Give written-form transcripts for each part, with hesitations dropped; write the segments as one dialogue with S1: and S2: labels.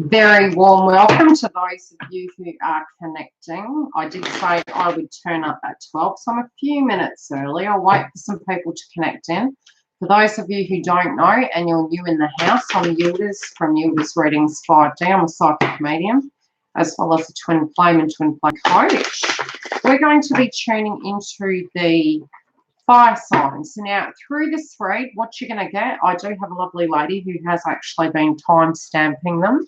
S1: Very warm welcome to those of you who are connecting. I did say I would turn up at 12, so I'm a few minutes early. I'll wait for some people to connect in. For those of you who don't know and you're new in the house, I'm Yildiz from Yildiz Readings 5D. I'm a psychic medium as well as a twin flame and twin flame coach. We're going to be tuning into the fire signs. Now, through this read, what you're going to get, I do have a lovely lady who has actually been time stamping them.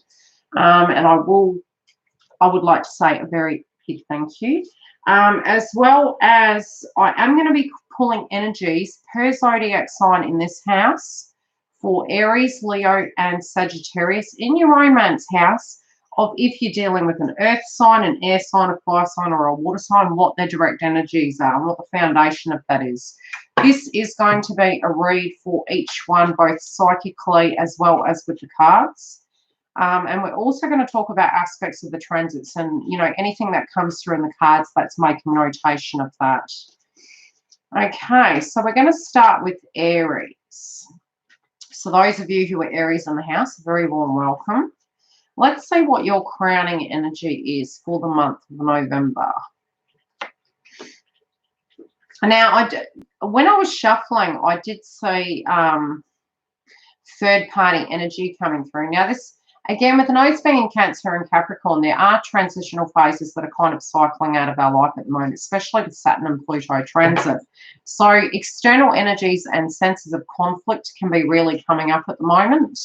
S1: And I would like to say a very big thank you. As well as I am going to be pulling energies per zodiac sign in this house for Aries, Leo, and Sagittarius in your romance house, of if you're dealing with an earth sign, an air sign, a fire sign, or a water sign, what their direct energies are and what the foundation of that is. This is going to be a read for each one, both psychically as well as with the cards. And we're also going to talk about aspects of the transits and, you know, anything that comes through in the cards, that's making notation of that. Okay, so we're going to start with Aries. So those of you who are Aries in the house, a very warm welcome. Let's see what your crowning energy is for the month of November. Now, when I was shuffling, I did see third-party energy coming through. Now, this, again, with the nodes being in Cancer and Capricorn, there are transitional phases that are kind of cycling out of our life at the moment, especially with Saturn and Pluto transit. So external energies and senses of conflict can be really coming up at the moment.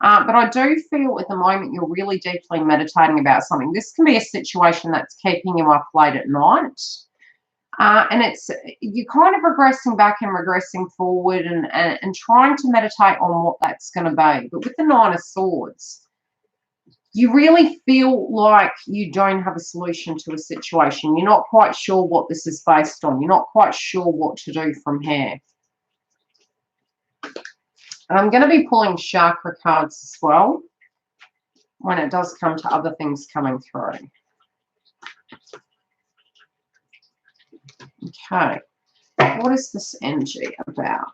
S1: But I do feel at the moment you're really deeply meditating about something. This can be a situation that's keeping you up late at night. And it's you're kind of regressing back and regressing forward and trying to meditate on what that's going to be. But with the Nine of Swords, you really feel like you don't have a solution to a situation. You're not quite sure what this is based on. You're not quite sure what to do from here. And I'm going to be pulling chakra cards as well when it does come to other things coming through. Okay, what is this energy about?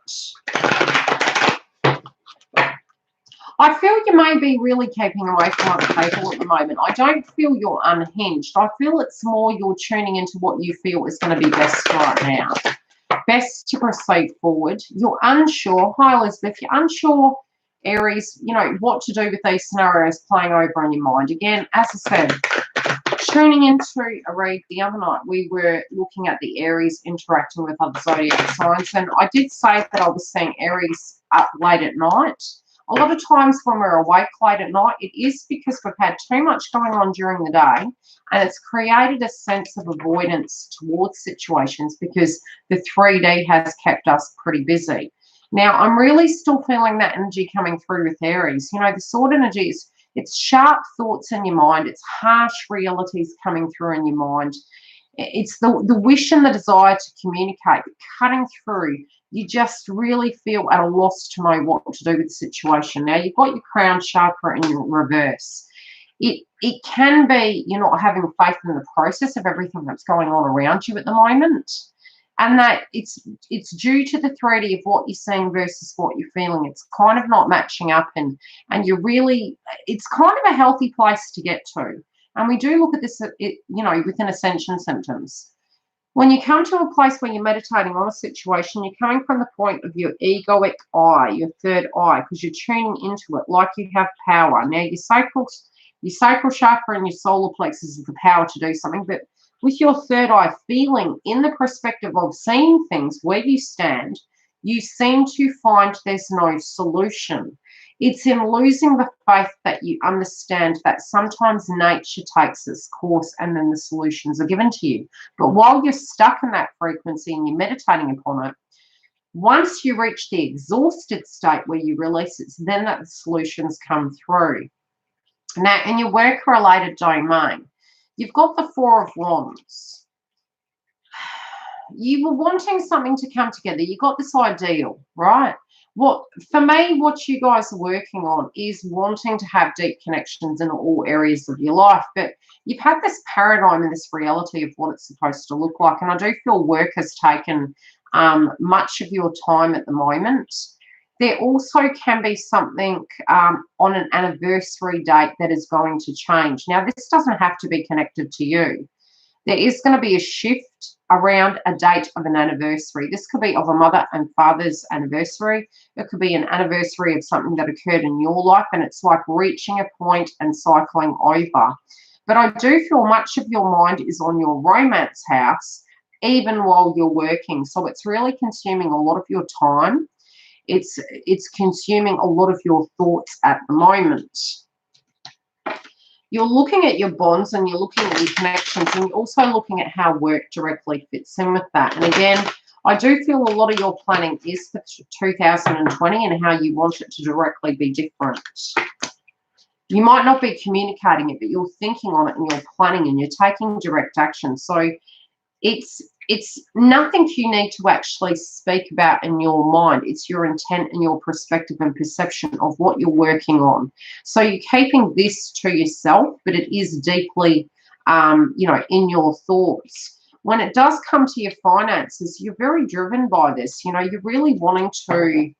S1: I feel you may be really keeping away from other people at the moment. I don't feel you're unhinged. I feel it's more you're tuning into what you feel is going to be best right now. Best to proceed forward. You're unsure. Hi, Elizabeth. You're unsure, Aries, you know, what to do with these scenarios playing over in your mind. Again, as I said, tuning into a read the other night, we were looking at the Aries interacting with other zodiac signs, and I did say that I was seeing Aries up late at night. A lot of times when we're awake late at night, it is because we've had too much going on during the day, and it's created a sense of avoidance towards situations because the 3D has kept us pretty busy. Now, I'm really still feeling that energy coming through with Aries. You know, the sword energy is, it's sharp thoughts in your mind. It's harsh realities coming through in your mind. It's the wish and the desire to communicate, cutting through. You just really feel at a loss to know what to do with the situation. Now, you've got your crown chakra in reverse. It can be you're not having faith in the process of everything that's going on around you at the moment. And that it's due to the 3D of what you're seeing versus what you're feeling. It's kind of not matching up, and you're really, it's kind of a healthy place to get to. And we do look at this, you know, within ascension symptoms. When you come to a place where you're meditating on a situation, you're coming from the point of your egoic eye, your third eye, because you're tuning into it like you have power. Now, your sacral chakra and your solar plexus is the power to do something, but with your third eye feeling in the perspective of seeing things where you stand, you seem to find there's no solution. It's in losing the faith that you understand that sometimes nature takes its course and then the solutions are given to you. But while you're stuck in that frequency and you're meditating upon it, once you reach the exhausted state where you release it, then that the solutions come through. Now, in your work-related domain, you've got the Four of Wands. You were wanting something to come together. You got this ideal, right? For me, what you guys are working on is wanting to have deep connections in all areas of your life. But you've had this paradigm and this reality of what it's supposed to look like. And I do feel work has taken much of your time at the moment. There also can be something on an anniversary date that is going to change. Now, this doesn't have to be connected to you. There is going to be a shift around a date of an anniversary. This could be of a mother and father's anniversary. It could be an anniversary of something that occurred in your life, and it's like reaching a point and cycling over. But I do feel much of your mind is on your romance house, even while you're working. So it's really consuming a lot of your time. It's consuming a lot of your thoughts at the moment. You're looking at your bonds and you're looking at your connections, and you're also looking at how work directly fits in with that. And again, I do feel a lot of your planning is for 2020 and how you want it to directly be different. You might not be communicating it, but you're thinking on it and you're planning and you're taking direct action. So it's nothing you need to actually speak about in your mind. It's your intent and your perspective and perception of what you're working on. So you're keeping this to yourself, but it is deeply, in your thoughts. When it does come to your finances, you're very driven by this. You're really wanting to,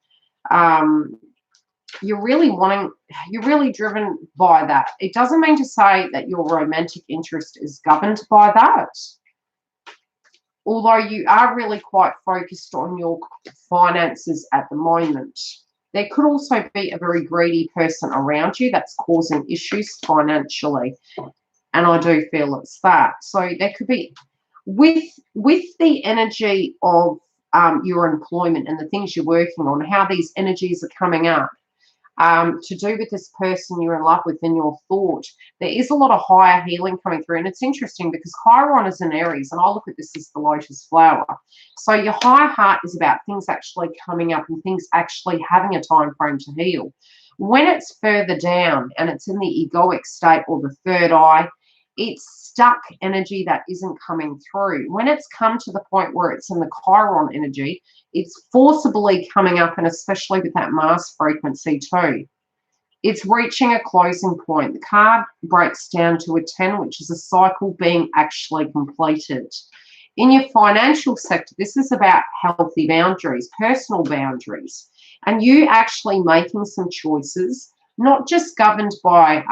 S1: you're really driven by that. It doesn't mean to say that your romantic interest is governed by that. Although you are really quite focused on your finances at the moment. There could also be a very greedy person around you that's causing issues financially. And I do feel it's that. So there could be, with the energy of your employment and the things you're working on, how these energies are coming up, to do with this person you're in love with in your thought, there is a lot of higher healing coming through. And it's interesting because Chiron is in Aries, and I look at this as the lotus flower. So your higher heart is about things actually coming up and things actually having a time frame to heal. When it's further down and it's in the egoic state or the third eye, it's stuck energy that isn't coming through. When it's come to the point where it's in the Chiron energy, it's forcibly coming up, and especially with that Mars frequency too. It's reaching a closing point. The card breaks down to a 10, which is a cycle being actually completed. In your financial sector, this is about healthy boundaries, personal boundaries, and you actually making some choices, not just governed by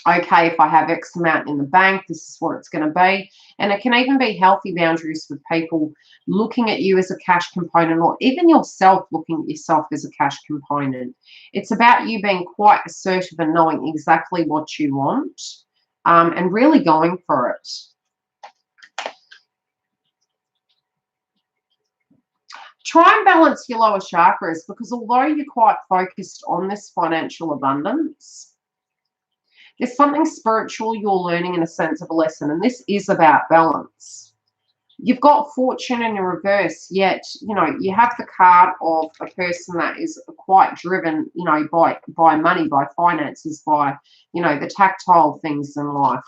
S1: okay, if I have X amount in the bank, this is what it's going to be. And it can even be healthy boundaries with people looking at you as a cash component, or even yourself looking at yourself as a cash component. It's about you being quite assertive and knowing exactly what you want, and really going for it. Try and balance your lower chakras, because although you're quite focused on this financial abundance, there's something spiritual you're learning in a sense of a lesson, and this is about balance. You've got fortune in reverse, yet, you have the card of a person that is quite driven, by money, by finances, by, the tactile things in life.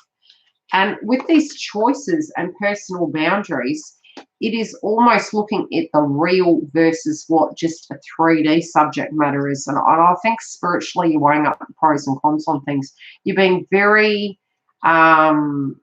S1: And with these choices and personal boundaries, it is almost looking at the real versus what just a 3D subject matter is. And I think spiritually you're weighing up the pros and cons on things. You're being very, oh,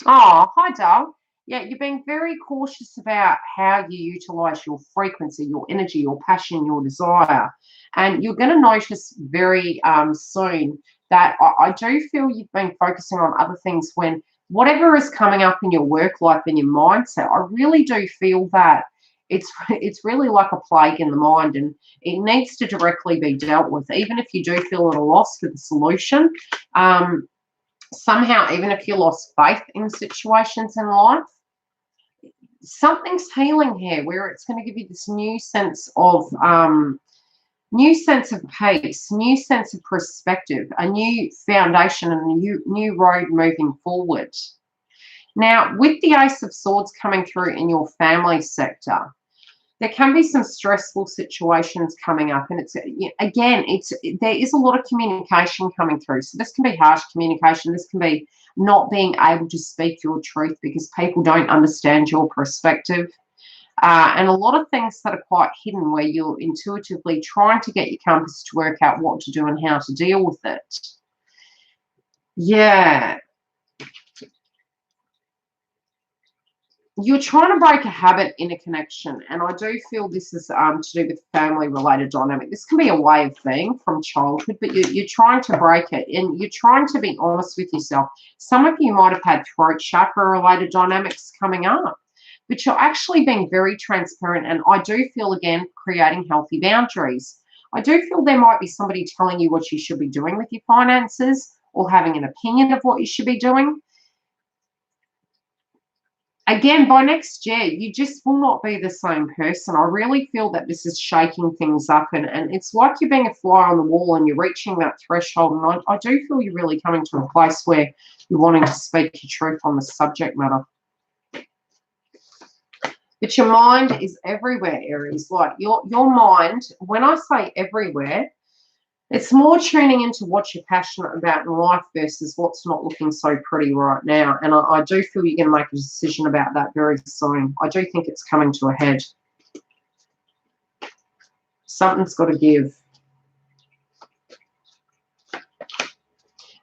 S1: hi, Dal. Yeah, you're being very cautious about how you utilize your frequency, your energy, your passion, your desire. And you're going to notice very soon that I do feel you've been focusing on other things when whatever is coming up in your work life and your mindset, I really do feel that it's really like a plague in the mind, and it needs to directly be dealt with. Even if you do feel at a loss for the solution, somehow, even if you lost faith in situations in life, something's healing here where it's going to give you this new sense of peace, new sense of perspective, a new foundation, and a new road moving forward. Now, with the Ace of Swords coming through in your family sector, there can be some stressful situations coming up, and there is a lot of communication coming through. So this can be harsh communication. This can be not being able to speak your truth because people don't understand your perspective. And a lot of things that are quite hidden where you're intuitively trying to get your compass to work out what to do and how to deal with it. Yeah. you're trying to break a habit in a connection, and I do feel this is to do with family-related dynamic. This can be a way of being from childhood, but you're trying to break it, and you're trying to be honest with yourself. Some of you might have had throat chakra-related dynamics coming up, but you're actually being very transparent, and I do feel, again, creating healthy boundaries. I do feel there might be somebody telling you what you should be doing with your finances or having an opinion of what you should be doing. Again, by next year, you just will not be the same person. I really feel that this is shaking things up, and it's like you're being a fly on the wall and you're reaching that threshold. And I do feel you're really coming to a place where you're wanting to speak your truth on the subject matter. But your mind is everywhere, Aries. Like your mind, when I say everywhere, it's more tuning into what you're passionate about in life versus what's not looking so pretty right now. And I do feel you're going to make a decision about that very soon. I do think it's coming to a head. Something's got to give.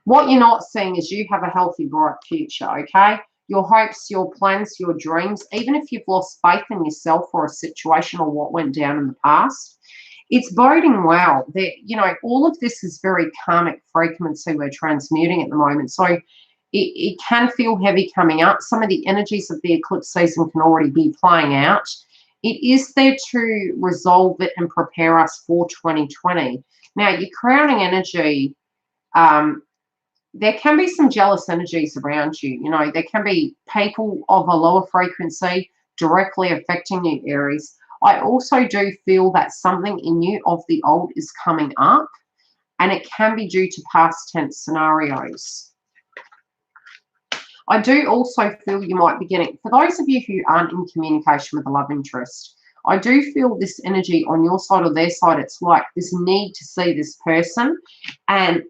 S1: What you're not seeing is you have a healthy, bright future, okay? Your hopes, your plans, your dreams, even if you've lost faith in yourself or a situation or what went down in the past, it's boding well. You know, all of this is very karmic frequency we're transmuting at the moment. So it can feel heavy coming up. Some of the energies of the eclipse season can already be playing out. It is there to resolve it and prepare us for 2020. Now, your crowning energy, there can be some jealous energies around you. You know, there can be people of a lower frequency directly affecting you, Aries. I also do feel that something in you of the old is coming up, and it can be due to past tense scenarios. I do also feel you might be getting, for those of you who aren't in communication with a love interest, I do feel this energy on your side or their side. It's like this need to see this person, and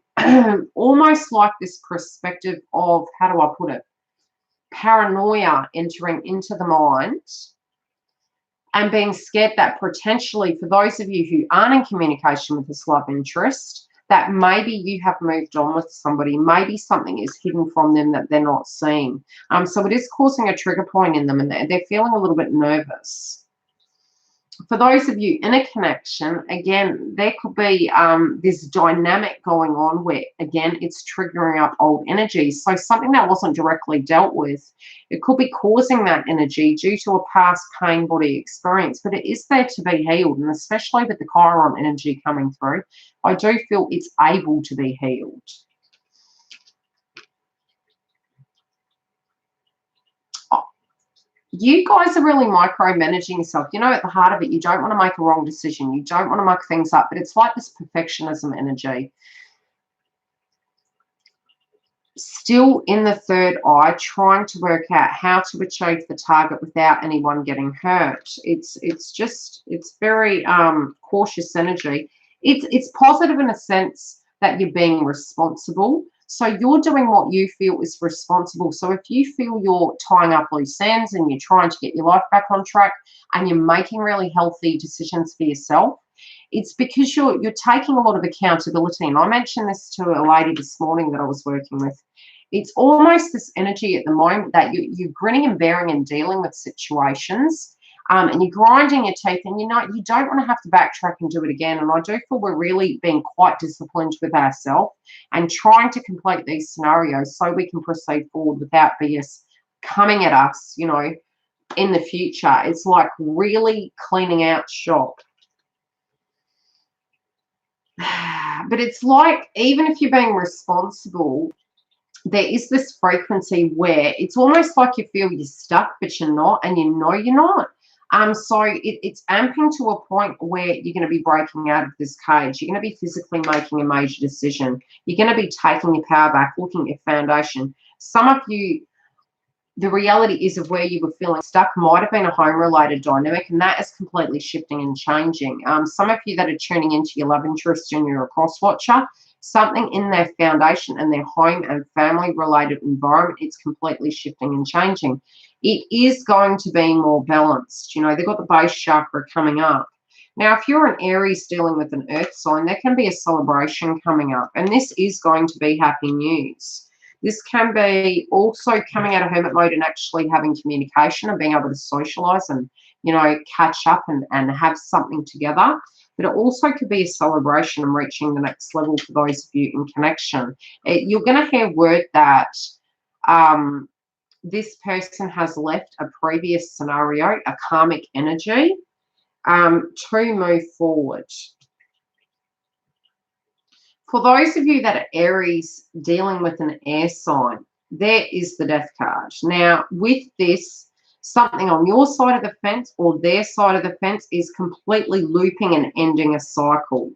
S1: almost like this perspective of, how do I put it, paranoia entering into the mind, and being scared that potentially, for those of you who aren't in communication with this love interest, that maybe you have moved on with somebody, maybe something is hidden from them that they're not seeing. So it is causing a trigger point in them, and they're feeling a little bit nervous. For those of you in a connection, again, there could be this dynamic going on where, again, it's triggering up old energies. So something that wasn't directly dealt with, it could be causing that energy due to a past pain body experience, but it is there to be healed. And especially with the Chiron energy coming through, I do feel it's able to be healed. You guys are really micromanaging yourself. You know, at the heart of it, you don't want to make a wrong decision. You don't want to muck things up, but it's like this perfectionism energy. Still in the third eye, trying to work out how to achieve the target without anyone getting hurt. It's very cautious energy. It's positive in a sense that you're being responsible. So you're doing what you feel is responsible. So if you feel you're tying up loose ends and you're trying to get your life back on track and you're making really healthy decisions for yourself, it's because you're taking a lot of accountability. And I mentioned this to a lady this morning that I was working with. It's almost this energy at the moment that you're grinning and bearing and dealing with situations, and you're grinding your teeth, and you don't want to have to backtrack and do it again. And I do feel we're really being quite disciplined with ourselves and trying to complete these scenarios so we can proceed forward without BS coming at us, you know, in the future. It's like really cleaning out shop. But it's like, even if you're being responsible, there is this frequency where it's almost like you feel you're stuck, but you're not, and you know you're not. So it's amping to a point where you're going to be breaking out of this cage. You're going to be physically making a major decision. You're going to be taking your power back, looking at your foundation. Some of you, the reality is of where you were feeling stuck might have been a home-related dynamic, and that is completely shifting and changing. Some of you that are tuning into your love interest and you're a cross-watcher, something in their foundation and their home and family-related environment, it's completely shifting and changing. It is going to be more balanced. You know, they've got the base chakra coming up. Now, if you're an Aries dealing with an earth sign, there can be a celebration coming up, and this is going to be happy news. This can be also coming out of hermit mode and actually having communication and being able to socialize and, you know, catch up and have something together. But it also could be a celebration and reaching the next level for those of you in connection. You're going to hear word that this person has left a previous scenario, a karmic energy, to move forward. For those of you that are Aries dealing with an air sign, there is the Death card. Now, with this, something on your side of the fence or their side of the fence is completely looping and ending a cycle.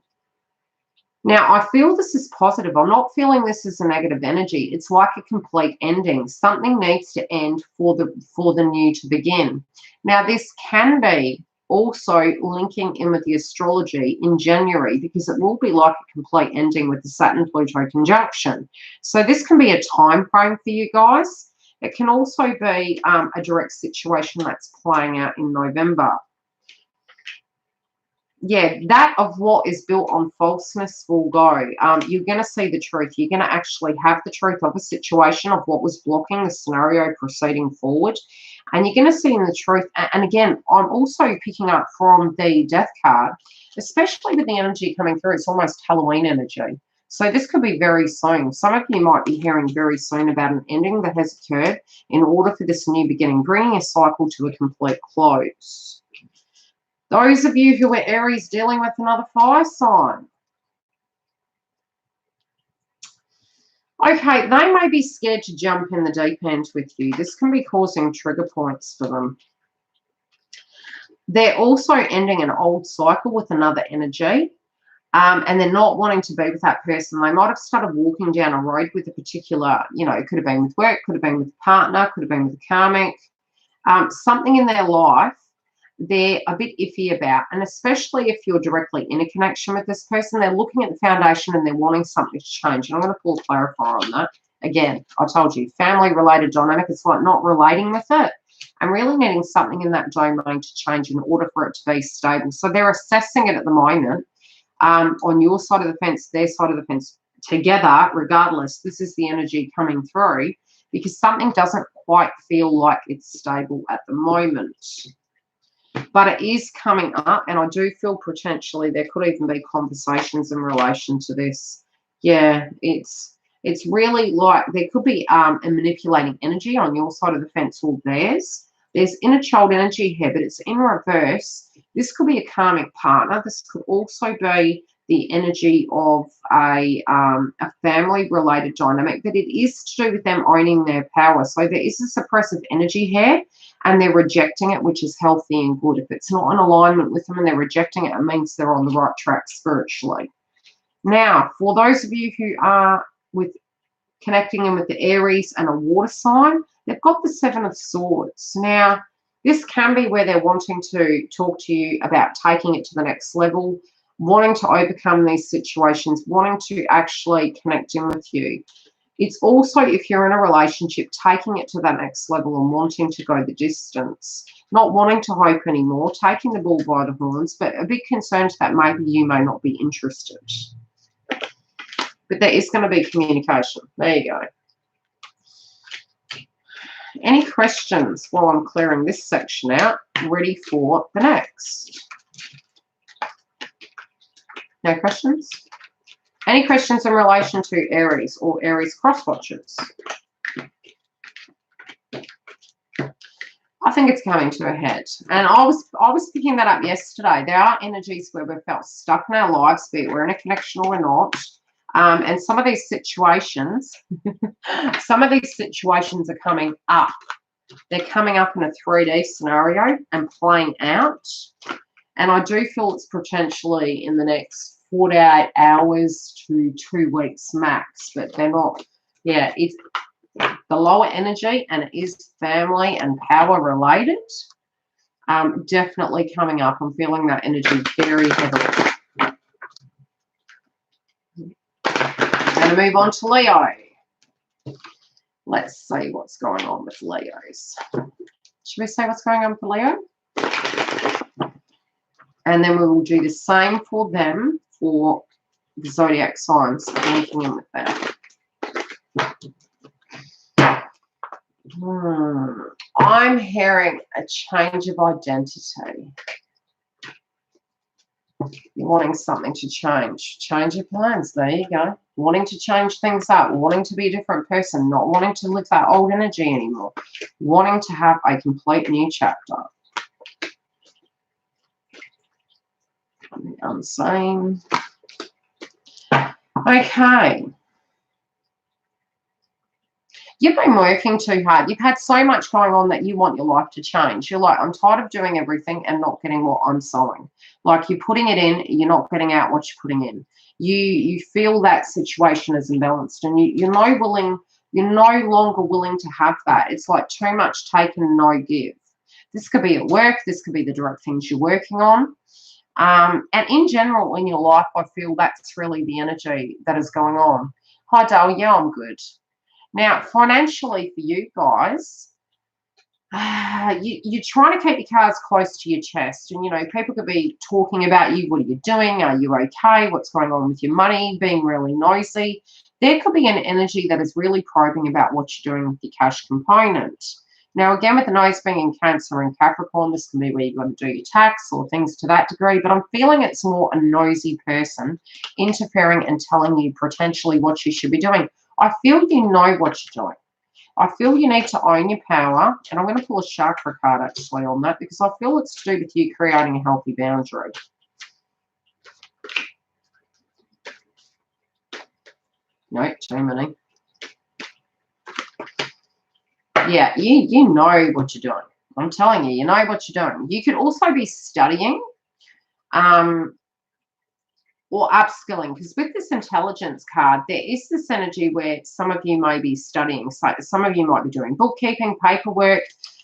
S1: Now, I feel this is positive. I'm not feeling this as a negative energy. It's like a complete ending. Something needs to end for the new to begin. Now, this can be also linking in with the astrology in January, because it will be like a complete ending with the Saturn-Pluto conjunction. So this can be a time frame for you guys. It can also be a direct situation that's playing out in November. Yeah, that of what is built on falseness will go. You're going to see the truth. You're going to actually have the truth of a situation, of what was blocking the scenario proceeding forward. And you're going to see in the truth. And again, I'm also picking up from the Death card, especially with the energy coming through. It's almost Halloween energy. So this could be very soon. Some of you might be hearing very soon about an ending that has occurred in order for this new beginning, bringing a cycle to a complete close. Those of you who are Aries dealing with another fire sign. Okay, they may be scared to jump in the deep end with you. This can be causing trigger points for them. They're also ending an old cycle with another energy, and they're not wanting to be with that person. They might have started walking down a road with a particular, you know, it could have been with work, could have been with a partner, could have been with a karmic, something in their life they're a bit iffy about. And especially if you're directly in a connection with this person, they're looking at the foundation and they're wanting something to change. And I'm going to pull a clarifier on that. Again, I told you, family-related dynamic, it's like not relating with it and really needing something in that domain to change in order for it to be stable. So they're assessing it at the moment on your side of the fence, their side of the fence, together, regardless. This is the energy coming through because something doesn't quite feel like it's stable at the moment. But it is coming up, and I do feel potentially there could even be conversations in relation to this. Yeah, it's really like there could be a manipulating energy on your side of the fence or theirs. There's inner child energy here, but it's in reverse. This could be a karmic partner. This could also be the energy of a family-related dynamic, but it is to do with them owning their power. So there is a suppressive energy here, and they're rejecting it, which is healthy and good. If it's not in alignment with them and they're rejecting it, it means they're on the right track spiritually. Now, for those of you who are connecting in with the Aries and a water sign, they've got the Seven of Swords. Now, this can be where they're wanting to talk to you about taking it to the next level, wanting to overcome these situations, wanting to actually connect in with you. It's also, if you're in a relationship, taking it to that next level and wanting to go the distance, not wanting to hope anymore, taking the bull by the horns, but a bit concerned that maybe you may not be interested. But there is going to be communication. There you go. Any questions while I'm clearing this section out? Ready for the next. No questions? Any questions in relation to Aries or Aries cross-watchers? I think it's coming to a head. And I was picking that up yesterday. There are energies where we've felt stuck in our lives, be it we're in a connection or we're not. And some of these situations, are coming up. They're coming up in a 3D scenario and playing out. And I do feel it's potentially in the next 48 hours to 2 weeks max, but they're not. Yeah, it's the lower energy, and it is family and power related. Definitely coming up. I'm feeling that energy very heavily. I'm going to move on to Leo. Let's see what's going on with Leos. Should we say what's going on for Leo? And then we will do the same for them for the zodiac signs, linking in with that. I'm hearing a change of identity. You're wanting something to change. Change your plans. There you go. Wanting to change things up. Wanting to be a different person. Not wanting to live that old energy anymore. Wanting to have a complete new chapter. The unseen. Okay. You've been working too hard. You've had so much going on that you want your life to change. You're like, I'm tired of doing everything and not getting what I'm sowing. Like, you're putting it in, you're not getting out what you're putting in. You feel that situation is imbalanced, and you're no longer willing to have that. It's like too much take and no give. This could be at work. This could be the direct things you're working on. And in general in your life, I feel that's really the energy that is going on. Hi, Dale. Yeah, I'm good. Now, financially for you guys, you're trying to keep your cards close to your chest. And, you know, people could be talking about you. What are you doing? Are you okay? What's going on with your money? Being really nosy. There could be an energy that is really probing about what you're doing with your cash component. Now, again, with the nose being in Cancer and Capricorn, this can be where you've got to do your tax or things to that degree. But I'm feeling it's more a nosy person interfering and telling you potentially what you should be doing. I feel you know what you're doing. I feel you need to own your power. And I'm going to pull a chakra card actually on that, because I feel it's to do with you creating a healthy boundary. No, too many. Yeah, you know what you're doing. I'm telling you, you know what you're doing. You could also be studying or upskilling, because with this intelligence card, there is this energy where some of you may be studying. So some of you might be doing bookkeeping, paperwork,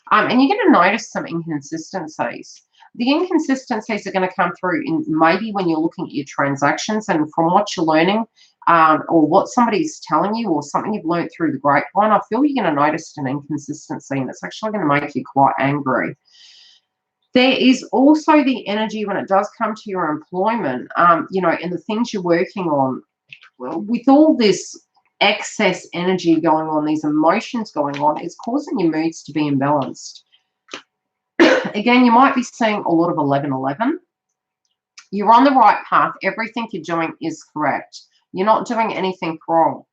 S1: and you're going to notice some inconsistencies. The inconsistencies are going to come through in maybe when you're looking at your transactions and from what you're learning, or what somebody's telling you, or something you've learned through the grapevine. I feel you're going to notice an inconsistency, and it's actually going to make you quite angry. There is also the energy when it does come to your employment, you know, and the things you're working on. Well, with all this excess energy going on, these emotions going on, it's causing your moods to be imbalanced. Again, you might be seeing a lot of 1111. You're on the right path. Everything you're doing is correct. You're not doing anything wrong.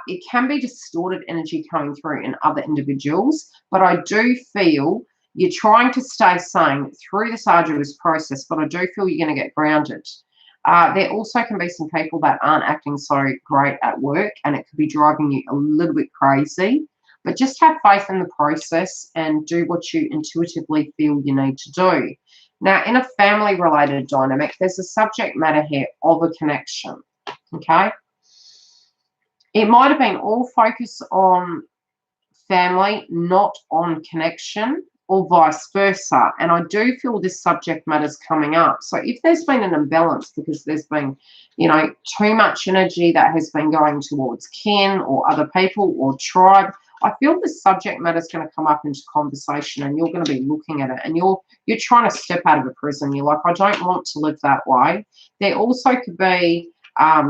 S1: It can be distorted energy coming through in other individuals, but I do feel you're trying to stay sane through this arduous process, but I do feel you're going to get grounded. There also can be some people that aren't acting so great at work, and it could be driving you a little bit crazy. But just have faith in the process and do what you intuitively feel you need to do. Now, in a family-related dynamic, there's a subject matter here of a connection, okay? It might have been all focus on family, not on connection, or vice versa. And I do feel this subject matter is coming up. So if there's been an imbalance because there's been, you know, too much energy that has been going towards kin or other people or tribe, I feel this subject matter is going to come up into conversation, and you're going to be looking at it, and you're trying to step out of a prison. You're like, I don't want to live that way. There also could be a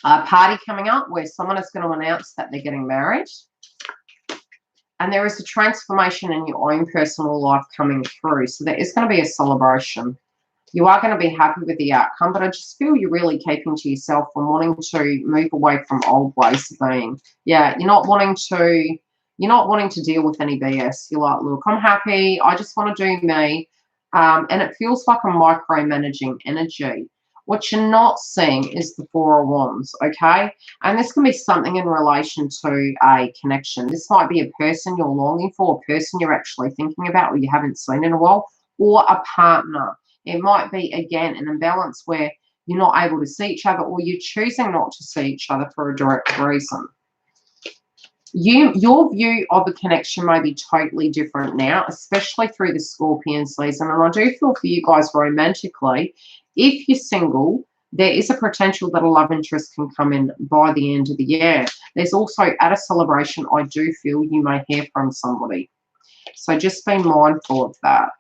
S1: party coming up where someone is going to announce that they're getting married. And there is a transformation in your own personal life coming through. So there is going to be a celebration. You are going to be happy with the outcome, but I just feel you're really keeping to yourself and wanting to move away from old ways of being. Yeah, you're not wanting to deal with any BS. You're like, look, I'm happy. I just want to do me. And it feels like a micromanaging energy. What you're not seeing is the Four of Wands, okay? And this can be something in relation to a connection. This might be a person you're longing for, a person you're actually thinking about or you haven't seen in a while, or a partner. It might be, again, an imbalance where you're not able to see each other, or you're choosing not to see each other for a direct reason. Your view of a connection may be totally different now, especially through the Scorpion season. And I do feel for you guys romantically, if you're single, there is a potential that a love interest can come in by the end of the year. There's also, at a celebration, I do feel you may hear from somebody. So just be mindful of that.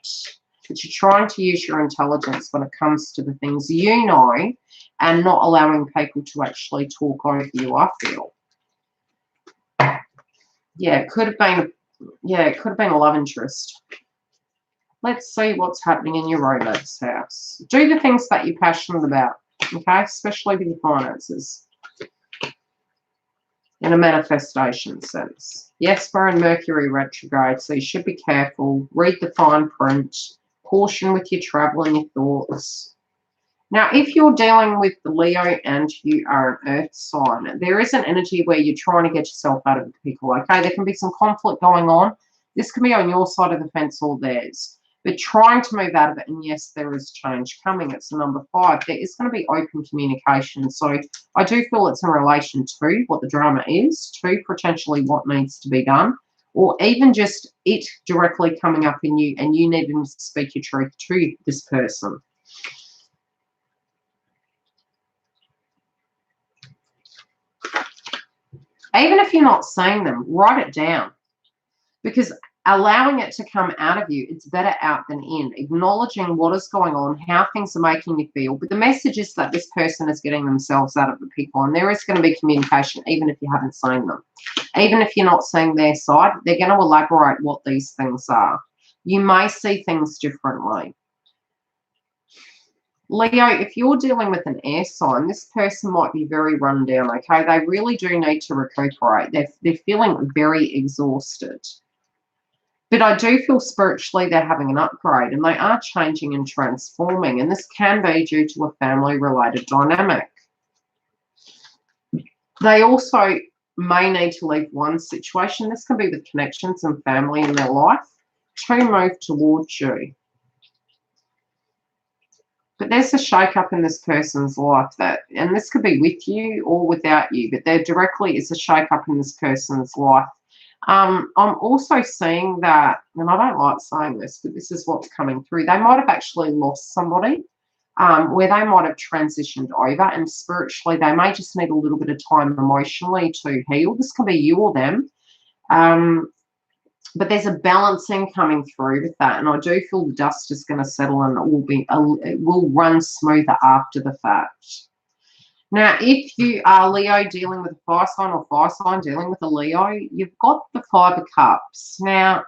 S1: But you're trying to use your intelligence when it comes to the things you know, and not allowing people to actually talk over you, I feel. Yeah, it could have been, yeah, it could have been a love interest. Let's see what's happening in your romance house. Do the things that you're passionate about, okay? Especially with your finances. In a manifestation sense. Yes, we're in Mercury retrograde, so you should be careful. Read the fine print. Caution with your travel and your thoughts. Now, if you're dealing with the Leo and you are an earth sign, there is an energy where you're trying to get yourself out of the pickle, okay? There can be some conflict going on. This can be on your side of the fence or theirs. But trying to move out of it, and yes, there is change coming. It's number 5. There is going to be open communication. So I do feel it's in relation to what the drama is, to potentially what needs to be done, or even just it directly coming up in you and you needing to speak your truth to this person. Even if you're not saying them, write it down, because allowing it to come out of you, it's better out than in. Acknowledging what is going on, how things are making you feel. But the message is that this person is getting themselves out of the pickle, and there is going to be communication, even if you haven't seen them. Even if you're not seeing their side, they're going to elaborate what these things are. You may see things differently. Leo, if you're dealing with an air sign, this person might be very run down, okay? They really do need to recuperate. They're feeling very exhausted. But I do feel spiritually they're having an upgrade, and they are changing and transforming, and this can be due to a family-related dynamic. They also may need to leave one situation. This can be with connections and family in their life to move towards you. But there's a shake-up in this person's life, and this could be with you or without you, but there directly is a shake-up in this person's life. I'm also seeing that, and I don't like saying this, but this is what's coming through. They might have actually lost somebody, where they might have transitioned over, and spiritually they may just need a little bit of time emotionally to heal. This can be you or them. But there's a balancing coming through with that, and I do feel the dust is going to settle and it will run smoother after the fact. Now, if you are Leo dealing with a fire sign, or fire sign dealing with a Leo, you've got the 5 of Cups. Now,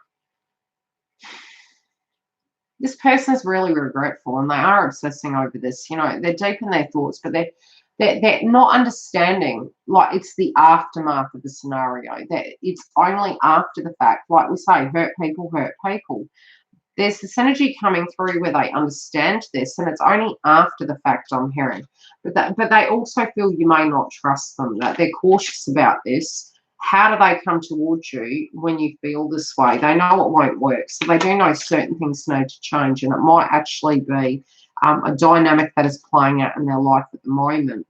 S1: this person is really regretful, and they are obsessing over this. You know, they're deep in their thoughts, but they're not understanding, like, it's the aftermath of the scenario. That it's only after the fact, like we say, hurt people hurt people. There's this energy coming through where they understand this, and it's only after the fact I'm hearing. But they also feel you may not trust them, that they're cautious about this. How do they come towards you when you feel this way? They know it won't work, so they do know certain things need to change, and it might actually be a dynamic that is playing out in their life at the moment.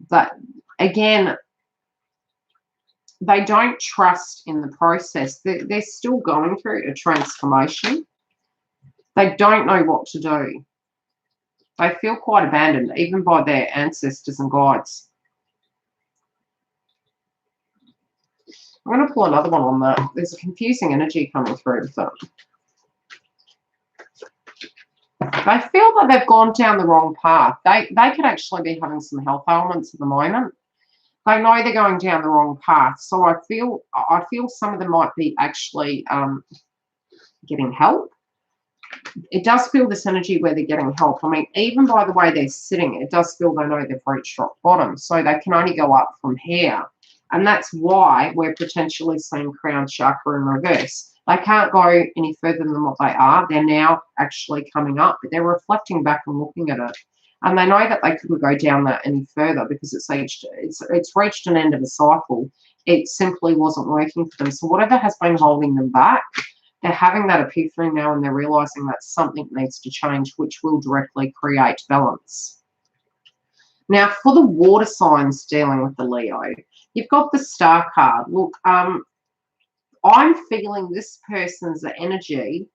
S1: But again, they don't trust in the process. They're still going through a transformation. They don't know what to do. They feel quite abandoned, even by their ancestors and guides. I'm going to pull another one on that. There's a confusing energy coming through with them. They feel that they've gone down the wrong path. They could actually be having some health ailments at the moment. They know they're going down the wrong path. So I feel some of them might be actually getting help. It does feel this energy where they're getting help. I mean, even by the way they're sitting, it does feel they know they've reached rock bottom. So they can only go up from here. And that's why we're potentially seeing crown chakra in reverse. They can't go any further than what they are. They're now actually coming up, but they're reflecting back and looking at it. And they know that they couldn't go down that any further because it's reached an end of a cycle. It simply wasn't working for them. So whatever has been holding them back, they're having that epiphany now, and they're realizing that something needs to change, which will directly create balance. Now, for the water signs dealing with the Leo, you've got the Star card. Look, I'm feeling this person's energy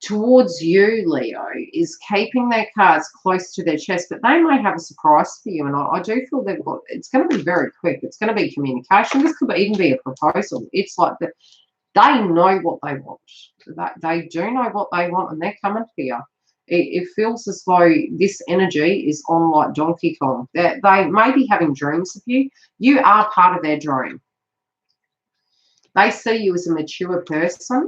S1: towards you, Leo, is keeping their cards close to their chest, but they may have a surprise for you. And I do feel it's going to be very quick. It's going to be communication. This could even be a proposal. It's like that. They know what they want. They do know what they want, and they're coming for you. It feels as though this energy is on like Donkey Kong. They may be having dreams of you. You are part of their dream. They see you as a mature person.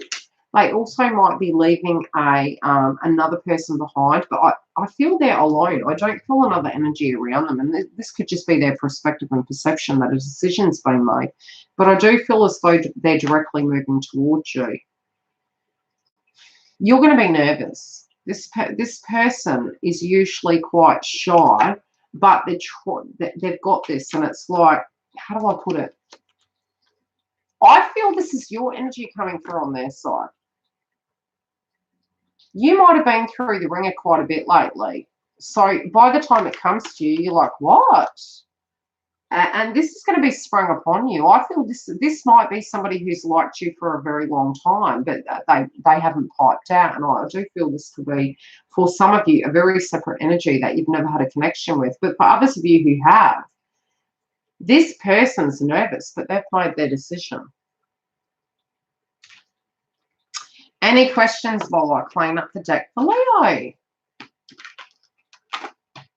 S1: They also might be leaving another person behind, but I feel they're alone. I don't feel another energy around them, and this could just be their perspective and perception that a decision's been made. But I do feel as though they're directly moving towards you. You're going to be nervous. This person is usually quite shy, but they've got this, and it's like, how do I put it? I feel this is your energy coming through on their side. You might have been through the ringer quite a bit lately. So by the time it comes to you, you're like, what? And this is going to be sprung upon you. I feel this might be somebody who's liked you for a very long time, but they haven't piped out. And I do feel this could be, for some of you, a very separate energy that you've never had a connection with. But for others of you who have, this person's nervous, but they've made their decision. Any questions while I clean up the deck for Leo?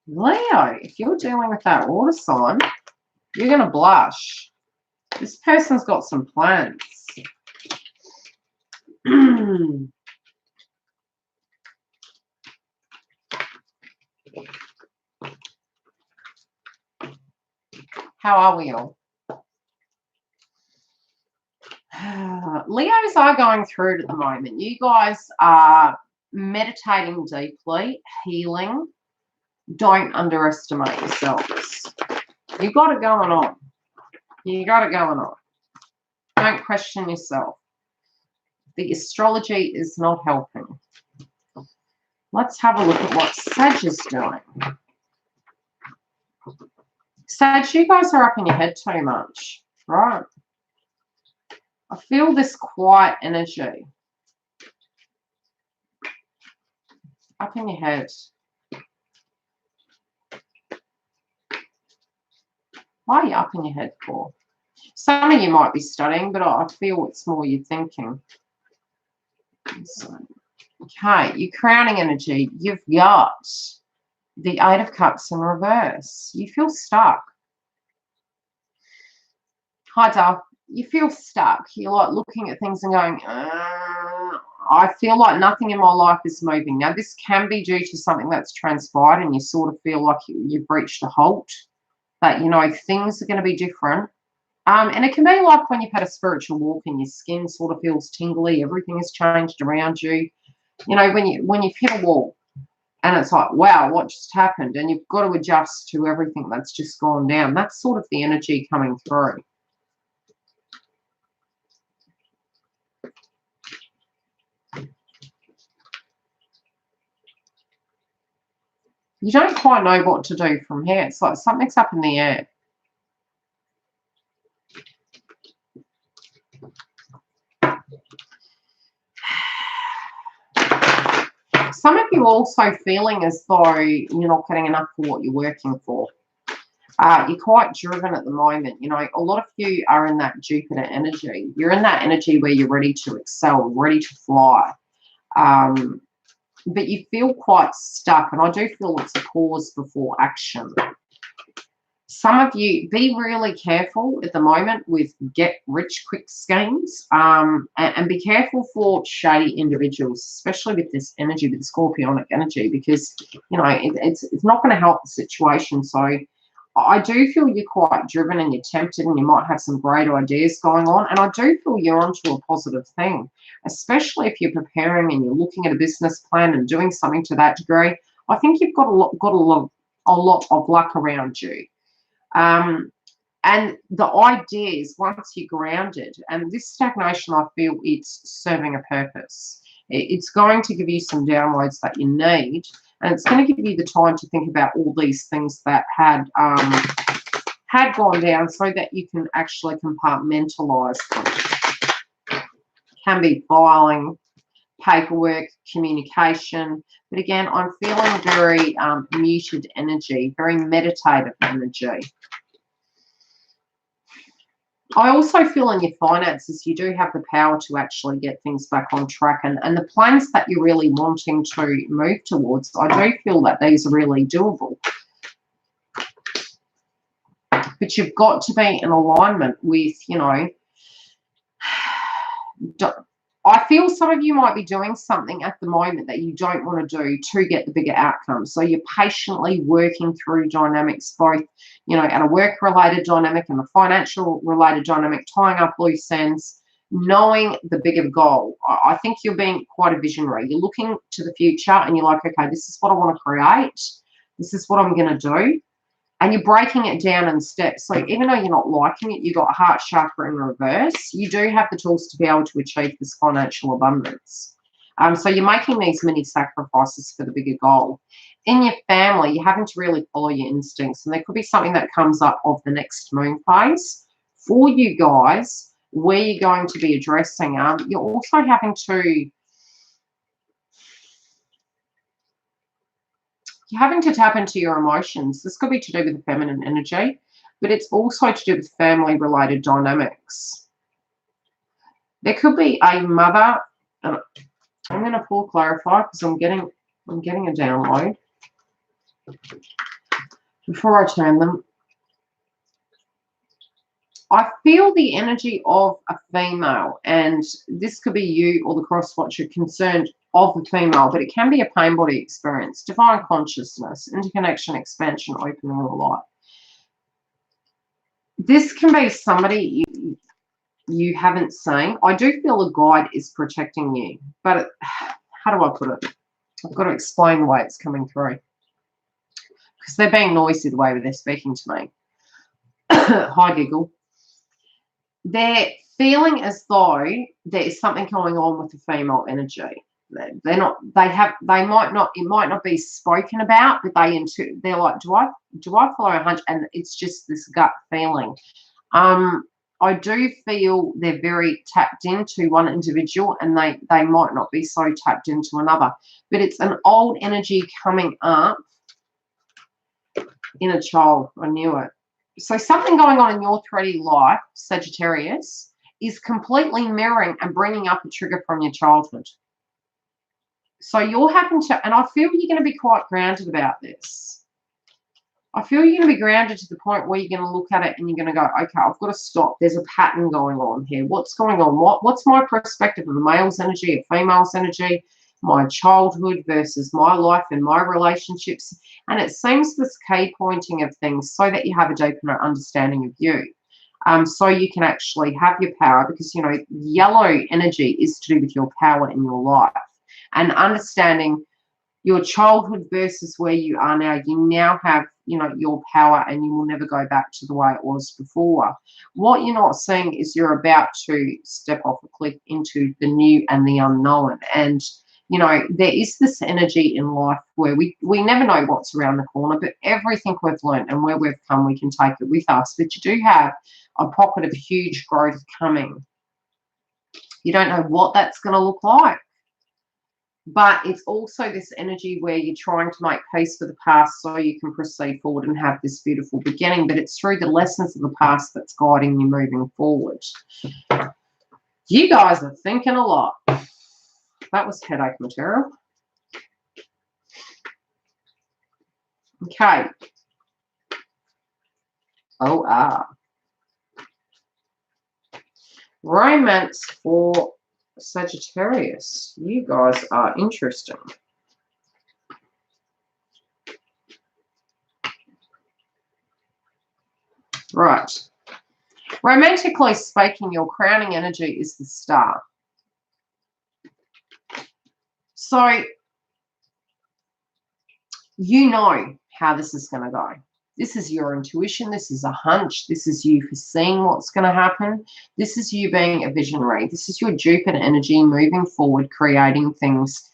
S1: Leo, if you're dealing with that water sign, you're going to blush. This person's got some plans. How are we all? Leos are going through it at the moment. You guys are meditating deeply, healing. Don't underestimate yourselves. You got it going on. You got it going on. Don't question yourself. The astrology is not helping. Let's have a look at what Sag is doing. Sag, you guys are up in your head too much, right? I feel this quiet energy. Up in your head. Why are you up in your head for? Some of you might be studying, but I feel it's more you're thinking. So, okay, your crowning energy. You've got the Eight of Cups in reverse. You feel stuck. Hi, Dal. You feel stuck. You're like looking at things and going, I feel like nothing in my life is moving. Now, this can be due to something that's transpired and you sort of feel like you've reached a halt. But, you know, things are going to be different. And it can be like when you've had a spiritual walk and your skin sort of feels tingly, everything has changed around you. You know, when you've hit a wall and it's like, wow, what just happened? And you've got to adjust to everything that's just gone down. That's sort of the energy coming through. You don't quite know what to do from here. It's like something's up in the air. Some of you also feeling as though you're not getting enough for what you're working for. You're quite driven at the moment. You know, a lot of you are in that Jupiter energy. You're in that energy where you're ready to excel, ready to fly. But you feel quite stuck, and I do feel it's a pause before action. Some of you, be really careful at the moment with get-rich-quick schemes, and be careful for shady individuals, especially with this energy, with the Scorpionic energy, because, you know, it's not going to help the situation. So I do feel you're quite driven and you're tempted and you might have some great ideas going on, and I do feel you're onto a positive thing, especially if you're preparing and you're looking at a business plan and doing something to that degree. I think you've got a lot of luck around you. And the ideas, once you're grounded, and this stagnation, I feel it's serving a purpose. It's going to give you some downloads that you need, and it's going to give you the time to think about all these things that had gone down, so that you can actually compartmentalize them. Can be filing, paperwork, communication. But again, I'm feeling very muted energy, very meditative energy. I also feel in your finances, you do have the power to actually get things back on track. And the plans that you're really wanting to move towards, I do feel that these are really doable. But you've got to be in alignment with, you know, I feel some of you might be doing something at the moment that you don't want to do to get the bigger outcome. So you're patiently working through dynamics, both, you know, at a work-related dynamic and a financial-related dynamic, tying up loose ends, knowing the bigger goal. I think you're being quite a visionary. You're looking to the future and you're like, okay, this is what I want to create. This is what I'm going to do. And you're breaking it down in steps. So even though you're not liking it, you've got heart chakra in reverse, you do have the tools to be able to achieve this financial abundance. So you're making these mini sacrifices for the bigger goal. In your family, you're having to really follow your instincts. And there could be something that comes up of the next moon phase for you guys where you're going to be addressing. You're also having to... You're having to tap into your emotions. This could be to do with the feminine energy, but it's also to do with family-related dynamics. There could be a mother, and I'm going to pull clarify because I'm getting a download before I turn them. I feel the energy of a female, and this could be you or the cross-watcher concerned of the female, but it can be a pain body experience, divine consciousness, interconnection, expansion, opening of light. This can be somebody you haven't seen. I do feel a guide is protecting you, but how do I put it? I've got to explain the way it's coming through because they're being noisy the way they're speaking to me. Hi, Giggle. They're feeling as though there is something going on with the female energy. They're not. They might not. It might not be spoken about, but they're like, do I follow a hunch? And it's just this gut feeling. I do feel they're very tapped into one individual, and they might not be so tapped into another. But it's an old energy coming up in a child. I knew it. So something going on in your 3D life, Sagittarius, is completely mirroring and bringing up a trigger from your childhood. So you're having to, and I feel you're going to be quite grounded about this. I feel you're going to be grounded to the point where you're going to look at it and you're going to go, okay, I've got to stop. There's a pattern going on here. What's going on? What's my perspective of a male's energy, a female's energy, my childhood versus my life and my relationships? And it seems this key pointing of things so that you have a deeper understanding of you. So you can actually have your power, because, you know, yellow energy is to do with your power in your life. And understanding your childhood versus where you are now, you now have, you know, your power, and you will never go back to the way it was before. What you're not seeing is you're about to step off a cliff into the new and the unknown. And, you know, there is this energy in life where we never know what's around the corner, but everything we've learned and where we've come, we can take it with us. But you do have a pocket of huge growth coming. You don't know what that's going to look like. But it's also this energy where you're trying to make peace with the past so you can proceed forward and have this beautiful beginning. But it's through the lessons of the past that's guiding you moving forward. You guys are thinking a lot. That was headache material. Okay. Romance for Sagittarius. You guys are interesting. Right. Romantically speaking, your crowning energy is the Star. So you know how this is going to go. This is your intuition. This is a hunch. This is you foreseeing what's going to happen. This is you being a visionary. This is your Jupiter energy moving forward, creating things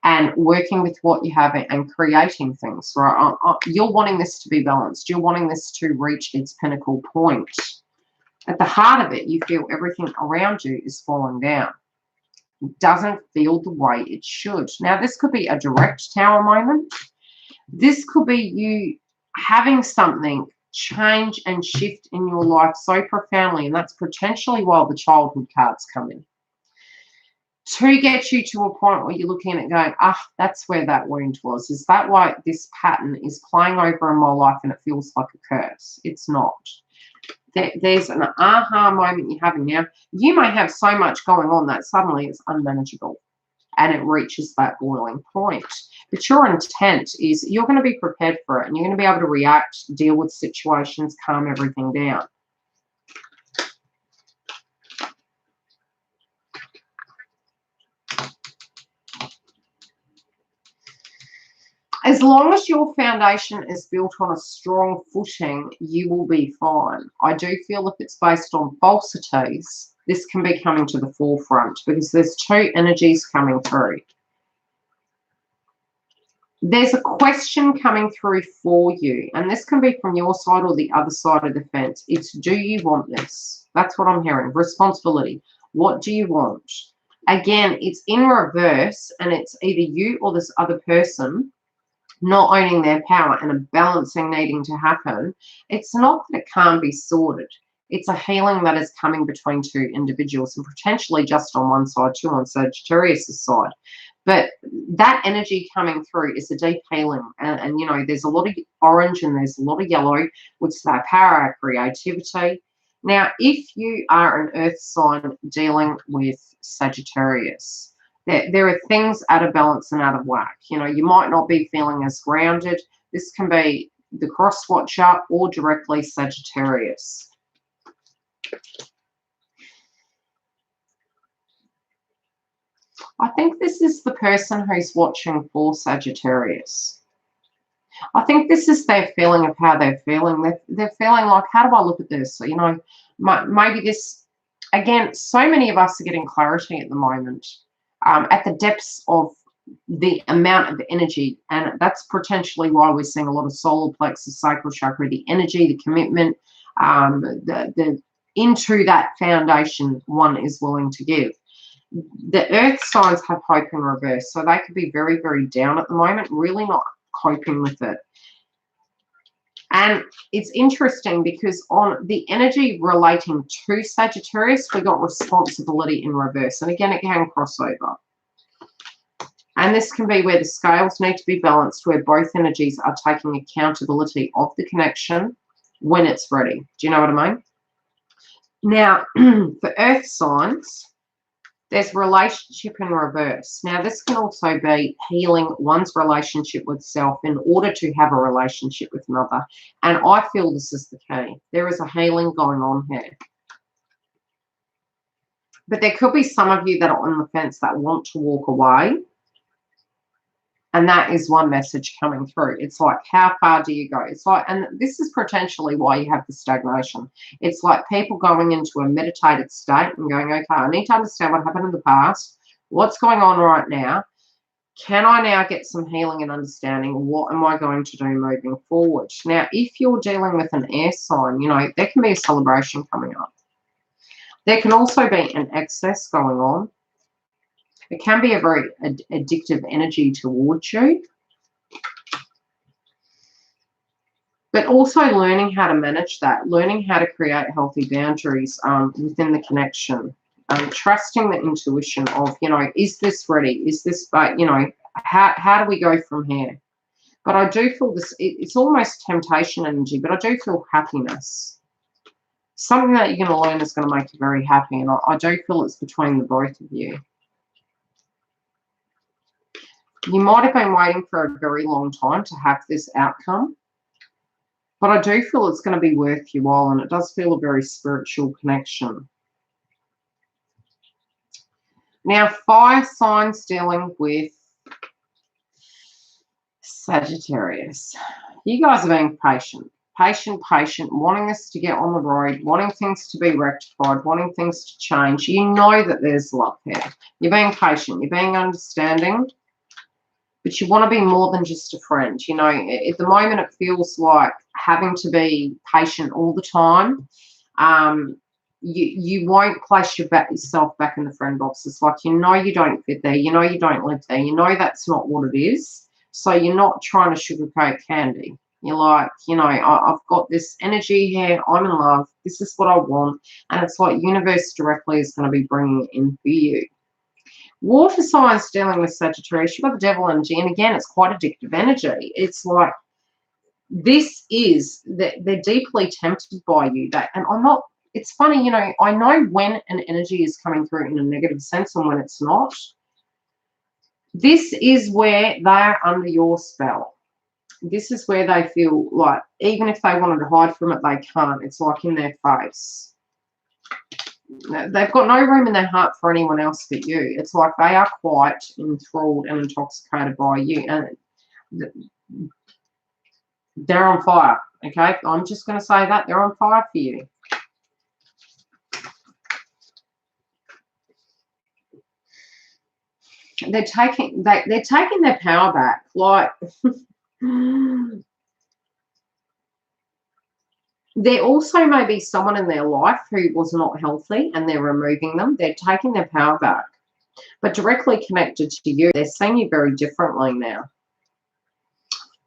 S1: and working with what you have and creating things, right? You're wanting this to be balanced. You're wanting this to reach its pinnacle point. At the heart of it, you feel everything around you is falling down. It doesn't feel the way it should. Now, this could be a direct tower moment. This could be you having something change and shift in your life so profoundly, and that's potentially why the childhood cards come in, to get you to a point where you're looking at it going, that's where that wound was. Is that why this pattern is playing over in my life and it feels like a curse? It's not. There's an aha moment you're having now. You may have so much going on that suddenly it's unmanageable and it reaches that boiling point. But your intent is you're going to be prepared for it and you're going to be able to react, deal with situations, calm everything down. As long as your foundation is built on a strong footing, you will be fine. I do feel if it's based on falsities, this can be coming to the forefront because there's two energies coming through. There's a question coming through for you, and this can be from your side or the other side of the fence. It's, do you want this? That's what I'm hearing. Responsibility. What do you want? Again, it's in reverse, and it's either you or this other person not owning their power and a balancing needing to happen. It's not that it can't be sorted. It's a healing that is coming between two individuals and potentially just on one side too, on Sagittarius' side. But that energy coming through is a deep healing. And you know, there's a lot of orange and there's a lot of yellow, which is our power, our creativity. Now, if you are an earth sign dealing with Sagittarius, there are things out of balance and out of whack. You know, you might not be feeling as grounded. This can be the cross watcher or directly Sagittarius. I think this is the person who's watching for Sagittarius. I think this is their feeling of how they're feeling. They're feeling like, how do I look at this? So, you know, maybe this, again, so many of us are getting clarity at the moment. At the depths of the amount of energy, and that's potentially why we're seeing a lot of solar plexus, sacral chakra, the energy, the commitment, the into that foundation one is willing to give. The earth signs have hope in reverse, so they could be very, very down at the moment, really not coping with it. And it's interesting because on the energy relating to Sagittarius, we got responsibility in reverse. And again, it can cross over. And this can be where the scales need to be balanced, where both energies are taking accountability of the connection when it's ready. Do you know what I mean? Now, for earth signs, there's relationship in reverse. Now, this can also be healing one's relationship with self in order to have a relationship with another. And I feel this is the key. There is a healing going on here. But there could be some of you that are on the fence that want to walk away. And that is one message coming through. It's like, how far do you go? It's like, and this is potentially why you have the stagnation. It's like people going into a meditated state and going, okay, I need to understand what happened in the past. What's going on right now? Can I now get some healing and understanding? What am I going to do moving forward? Now, if you're dealing with an air sign, you know, there can be a celebration coming up. There can also be an excess going on. It can be a very addictive energy towards you. But also learning how to manage that, learning how to create healthy boundaries within the connection, trusting the intuition of, you know, is this ready? Is this, you know, how do we go from here? But I do feel this, it's almost temptation energy, but I do feel happiness. Something that you're going to learn is going to make you very happy. And I do feel it's between the both of you. You might have been waiting for a very long time to have this outcome, but I do feel it's going to be worth your while, and it does feel a very spiritual connection. Now, fire signs dealing with Sagittarius. You guys are being patient, wanting this to get on the road, wanting things to be rectified, wanting things to change. You know that there's love there. You're being patient, you're being understanding. But you want to be more than just a friend. You know, at the moment it feels like having to be patient all the time. You won't place yourself back in the friend box. It's like, you know, you don't fit there. You know, you don't live there. You know, that's not what it is. So you're not trying to sugarcoat candy. You're like, you know, I've got this energy here. I'm in love. This is what I want. And it's like universe directly is going to be bringing it in for you. Water signs dealing with Sagittarius, you've got the devil energy, and again, it's quite addictive energy. It's like this is that they're deeply tempted by you. And I'm not, it's funny, you know, I know when an energy is coming through in a negative sense and when it's not. This is where they're under your spell. This is where they feel like, even if they wanted to hide from it, they can't. It's like in their face. They've got no room in their heart for anyone else but you. It's like they are quite enthralled and intoxicated by you. And they're on fire, okay? I'm just going to say that. They're on fire for you. They're taking their power back. Like, there also may be someone in their life who was not healthy and they're removing them. They're taking their power back. But directly connected to you, they're seeing you very differently now.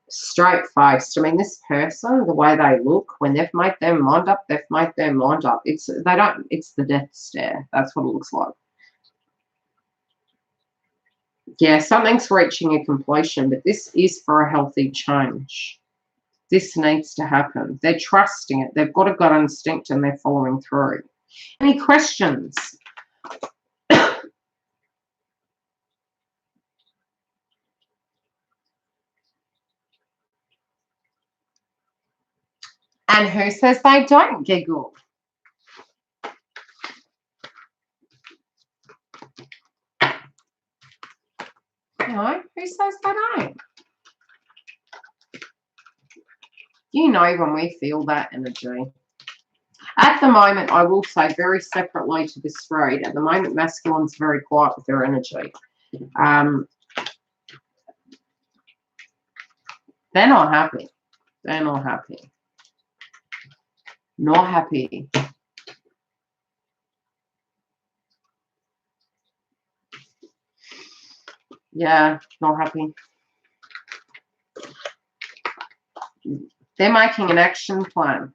S1: Straight-faced. I mean, this person, the way they look, when they've made their mind up, they've made their mind up. It's the death stare. That's what it looks like. Yeah, something's reaching a completion, but this is for a healthy change. This needs to happen. They're trusting it. They've got a gut instinct and they're following through. Any questions? And who says they don't giggle? You know, who says they don't? You know when we feel that energy. At the moment, I will say very separately to this read, at the moment, masculine's very quiet with their energy. They're not happy. They're not happy. Not happy. Yeah, not happy. They're making an action plan.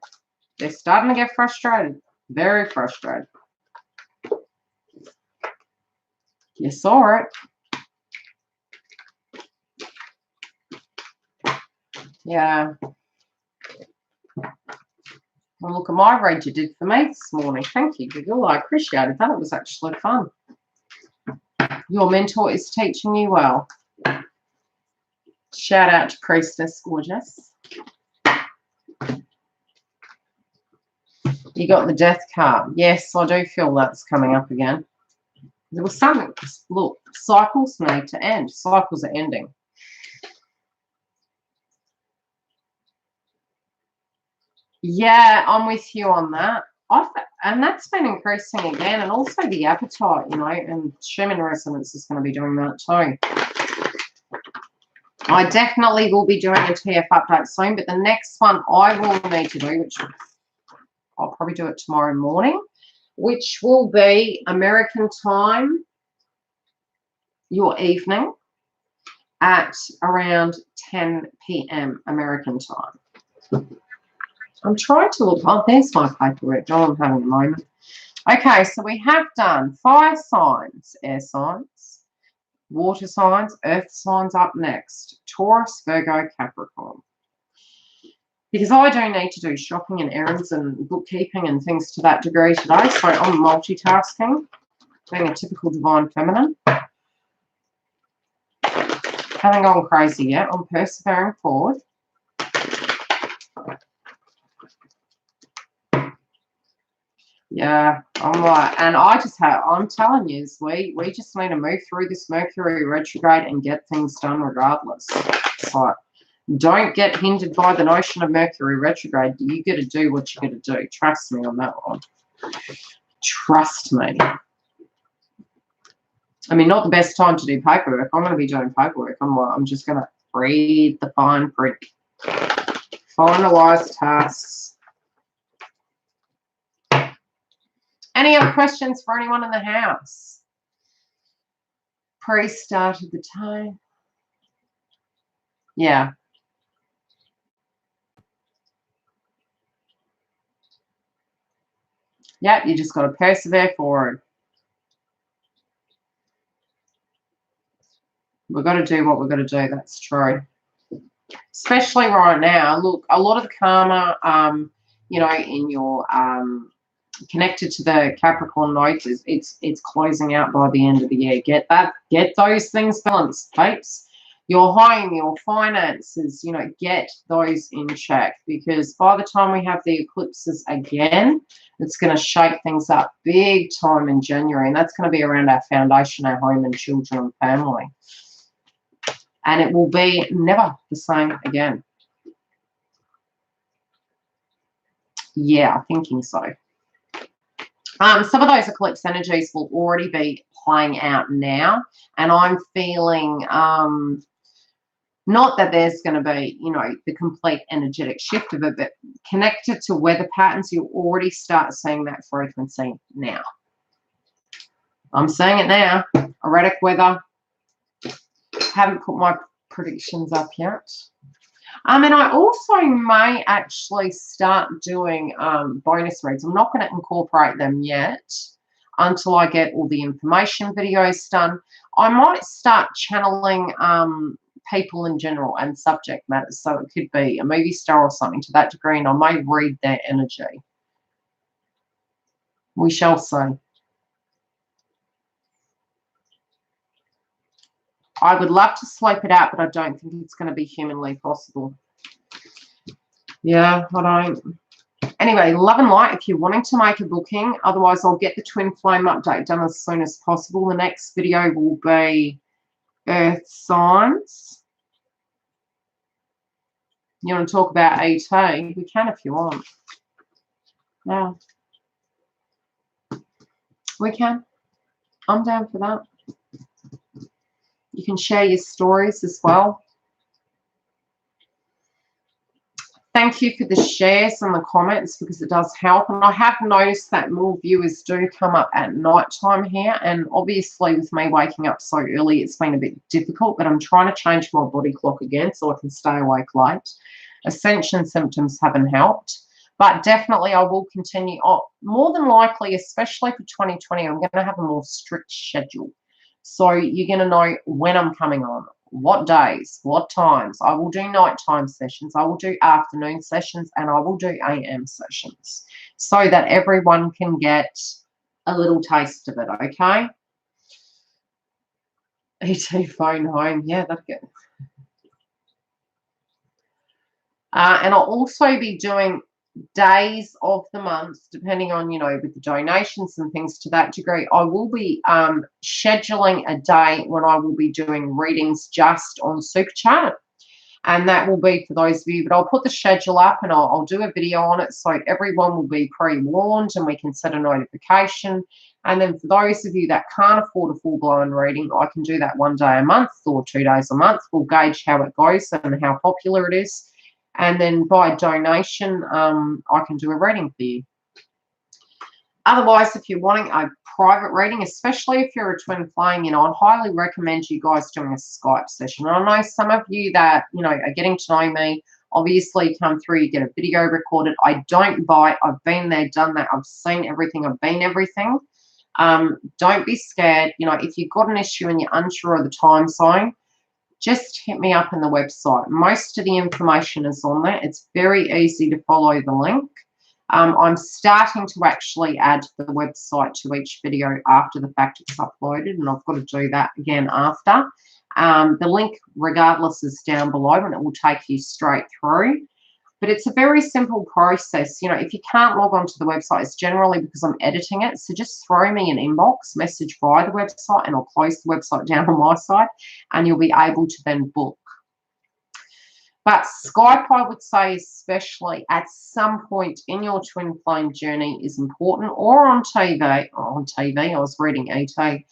S1: They're starting to get frustrated. Very frustrated. You saw it. Yeah. Well, look at my read you did for me this morning. Thank you, Google. I appreciated that. It was actually fun. Your mentor is teaching you well. Shout out to Priestess Gorgeous. You got the death card. Yes, I do feel that's coming up again. There was something, look, cycles need to end. Cycles are ending. Yeah, I'm with you on that. And that's been increasing again. And also the appetite, you know, and Schumann resonance is going to be doing that too. I definitely will be doing a TF update soon, but the next one I will need to do, which I'll probably do it tomorrow morning, which will be American time, your evening, at around 10 p.m. American time. I'm trying to look. Oh, there's my paperwork. Oh, I'm having a moment. Okay, so we have done fire signs, air signs, water signs, earth signs up next. Taurus, Virgo, Capricorn. Because I do need to do shopping and errands and bookkeeping and things to that degree today. So I'm multitasking, being a typical divine feminine. Haven't gone crazy yet. I'm persevering forward. Yeah, I'm like, and I'm telling you, we just need to move through this Mercury retrograde and get things done regardless. It's like, don't get hindered by the notion of Mercury retrograde. You got to do what you got to do. Trust me on that one. Trust me. I mean, not the best time to do paperwork. I'm going to be doing paperwork. I'm just going to read the fine print. Finalize tasks. Any other questions for anyone in the house? Pre-started the time. Yeah. Yeah, you just got to persevere forward. We've got to do what we've got to do. That's true. especially right now. Look, a lot of the karma, you know, in your connected to the Capricorn notes, it's closing out by the end of the year. Get those things balanced, folks. Your home, your finances, you know, get those in check, because by the time we have the eclipses again, it's going to shake things up big time in January, and that's going to be around our foundation, our home and children and family. And it will be never the same again. Yeah, I'm thinking so. Some of those eclipse energies will already be playing out now, and I'm feeling not that there's going to be, you know, the complete energetic shift of it, but connected to weather patterns, you'll already start seeing that frequency now. I'm seeing it now. Erratic weather. Haven't put my predictions up yet. And I also may actually start doing bonus reads. I'm not going to incorporate them yet until I get all the information videos done. I might start channeling people in general and subject matters. So it could be a movie star or something to that degree, and I may read their energy. We shall see. I would love to slope it out, but I don't think it's going to be humanly possible. Yeah, I don't. Anyway, love and light if you're wanting to make a booking. Otherwise, I'll get the twin flame update done as soon as possible. The next video will be Earth signs. You want to talk about ET? We can if you want. Yeah. We can. I'm down for that. You can share your stories as well. Thank you for the shares and the comments, because it does help. And I have noticed that more viewers do come up at night time here. And obviously with me waking up so early, it's been a bit difficult, but I'm trying to change my body clock again so I can stay awake late. Ascension symptoms haven't helped, but definitely I will continue. More than likely, especially for 2020, I'm going to have a more strict schedule. So you're going to know when I'm coming on, what days, what times. I will do nighttime sessions, I will do afternoon sessions, and I will do AM sessions, so that everyone can get a little taste of it, okay? ET phone home, yeah, that's good. And I'll also be doing days of the month, depending on, you know, with the donations and things to that degree. I will be scheduling a day when I will be doing readings just on Super Chat, and that will be for those of you, but I'll put the schedule up and I'll do a video on it, so everyone will be pre-warned and we can set a notification. And then for those of you that can't afford a full-blown reading, I can do that one day a month or 2 days a month. We'll gauge how it goes and how popular it is. And then by donation, I can do a reading for you. Otherwise, if you're wanting a private reading, especially if you're a twin flame, you know, I highly recommend you guys doing a Skype session. And I know some of you that, you know, are getting to know me, obviously come through, you get a video recorded. I don't bite. I've been there, done that. I've seen everything. I've been everything. Don't be scared. You know, if you've got an issue and you're unsure of the time zone, just hit me up in the website. Most of the information is on there. It's very easy to follow the link. I'm starting to actually add the website to each video after the fact it's uploaded, and I've got to do that again after. The link, regardless, is down below, and it will take you straight through. But it's a very simple process. You know, if you can't log on to the website, it's generally because I'm editing it. So just throw me an inbox message via the website, and I'll close the website down on my side, and you'll be able to then book. But Skype, I would say, especially at some point in your twin flame journey, is important, or on TV. On TV, I was reading ET.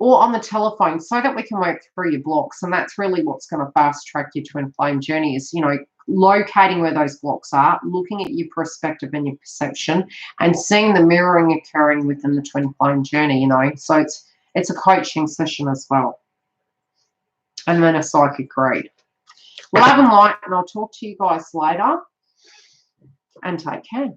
S1: Or on the telephone, so that we can work through your blocks. And that's really what's going to fast track your twin flame journey, is, you know, locating where those blocks are, looking at your perspective and your perception, and seeing the mirroring occurring within the twin flame journey, you know. So it's a coaching session as well. And then a psychic read. Love and light, and I'll talk to you guys later. And take care.